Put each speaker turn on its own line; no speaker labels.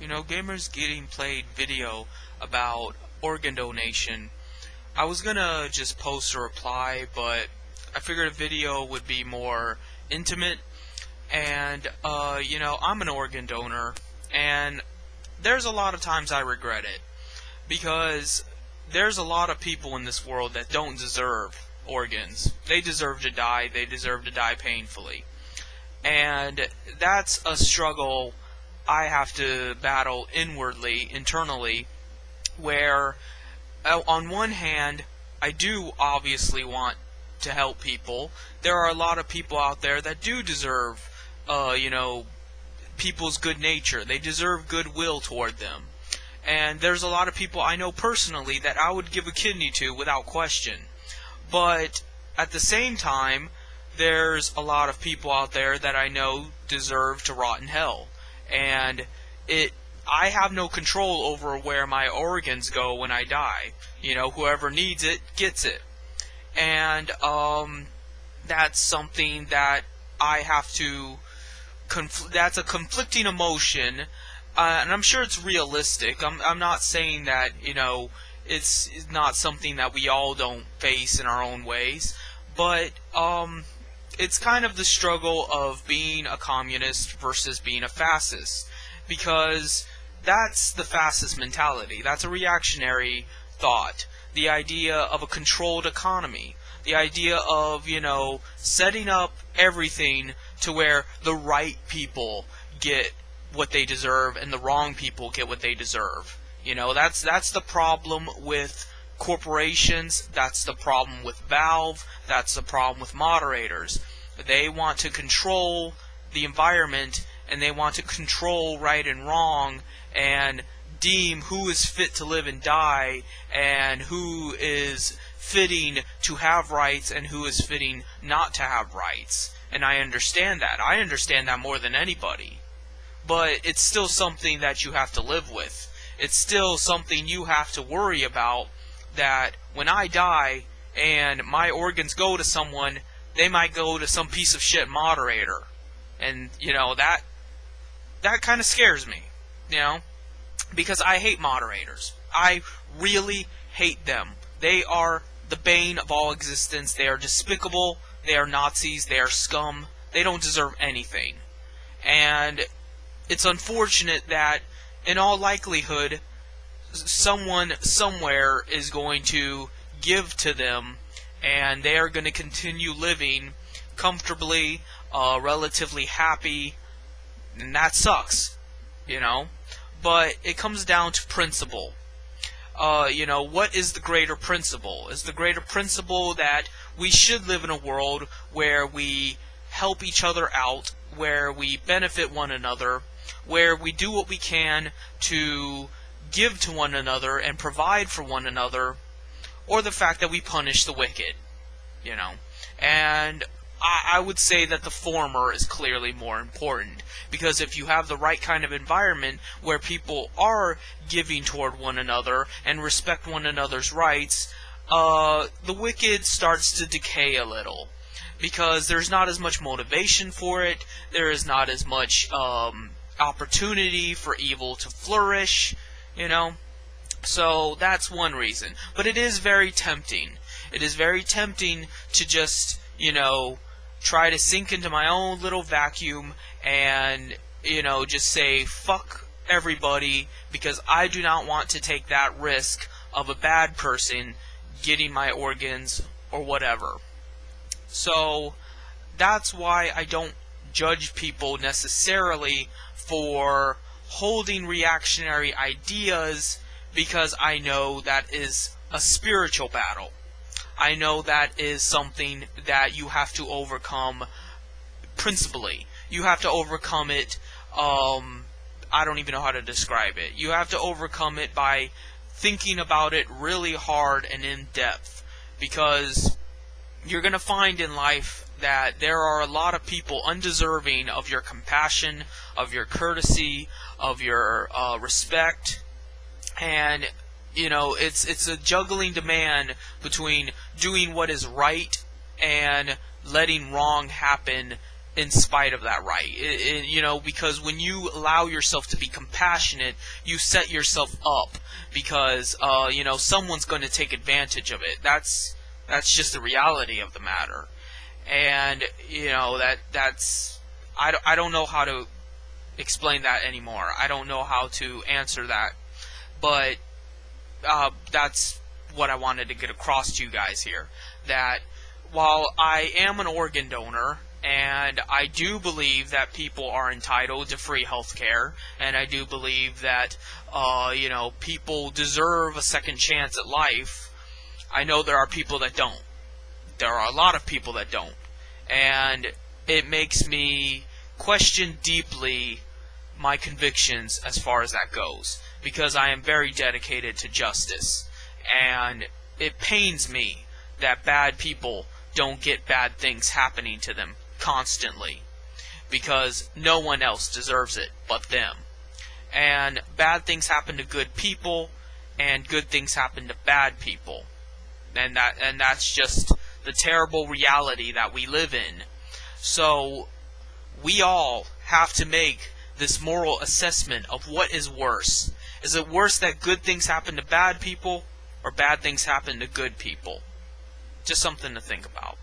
Gamers Getting Played video about organ donation. I was gonna just post a reply, but I figured a video would be more intimate. And, I'm an organ donor, and there's a lot of times I regret it. Because there's a lot of people in this world that don't deserve organs. They deserve to die. They deserve to die painfully. And that's a struggle I have to battle inwardly, internally, where on one hand, I do obviously want to help people. There are a lot of people out there that do deserve, people's good nature. They deserve goodwill toward them. And there's a lot of people I know personally that I would give a kidney to without question. But at the same time, there's a lot of people out there that I know deserve to rot in hell. And I have no control over where my organs go when I die. Whoever needs it gets it. And that's something that I have to that's a conflicting emotion, and I'm sure it's realistic. I'm not saying that it's not something that we all don't face in our own ways, but it's kind of the struggle of being a communist versus being a fascist, because that's the fascist mentality. That's a reactionary thought. The idea of a controlled economy. The idea of, setting up everything to where the right people get what they deserve and the wrong people get what they deserve. That's the problem with corporations. That's the problem with Valve. That's the problem with moderators. They want to control the environment, and they want to control right and wrong, and deem who is fit to live and die, and who is fitting to have rights, and who is fitting not to have rights. And I understand that. I understand that more than anybody. But it's still something that you have to live with. It's still something you have to worry about, that when I die and my organs go to someone, they might go to some piece of shit moderator. And, that kind of scares me, because I hate moderators. I really hate them. They are the bane of all existence. They are despicable. They are Nazis. They are scum. They don't deserve anything. And it's unfortunate that, in all likelihood, someone somewhere is going to give to them, and they are going to continue living comfortably, relatively happy, and that sucks, But it comes down to principle. What is the greater principle? Is the greater principle that we should live in a world where we help each other out, where we benefit one another, where we do what we can to give to one another and provide for one another, or the fact that we punish the wicked, And I would say that the former is clearly more important, because if you have the right kind of environment where people are giving toward one another and respect one another's rights, the wicked starts to decay a little, because there's not as much motivation for it. There is not as much opportunity for evil to flourish, So that's one reason. But it is very tempting. It is very tempting to just, try to sink into my own little vacuum and, just say, fuck everybody, because I do not want to take that risk of a bad person getting my organs or whatever. So that's why I don't judge people necessarily for holding reactionary ideas, because I know that is a spiritual battle. I know that is something that you have to overcome principally. You have to overcome it, I don't even know how to describe it. You have to overcome it by thinking about it really hard and in depth, because you're going to find in life that there are a lot of people undeserving of your compassion, of your courtesy, of your respect, and it's a juggling demand between doing what is right and letting wrong happen in spite of that right. Because when you allow yourself to be compassionate, you set yourself up because someone's going to take advantage of it. That's just the reality of the matter. And that's I don't know how to explain that anymore. I don't know how to answer that, but that's what I wanted to get across to you guys here. That while I am an organ donor, and I do believe that people are entitled to free health care, and I do believe that people deserve a second chance at life, I know there are people that don't. There are a lot of people that don't. And it makes me question deeply my convictions as far as that goes, because I am very dedicated to justice. And it pains me that bad people don't get bad things happening to them constantly, because no one else deserves it but them. And bad things happen to good people, and good things happen to bad people. And that's just the terrible reality that we live in. So we all have to make this moral assessment of what is worse. Is it worse that good things happen to bad people, or bad things happen to good people? Just something to think about.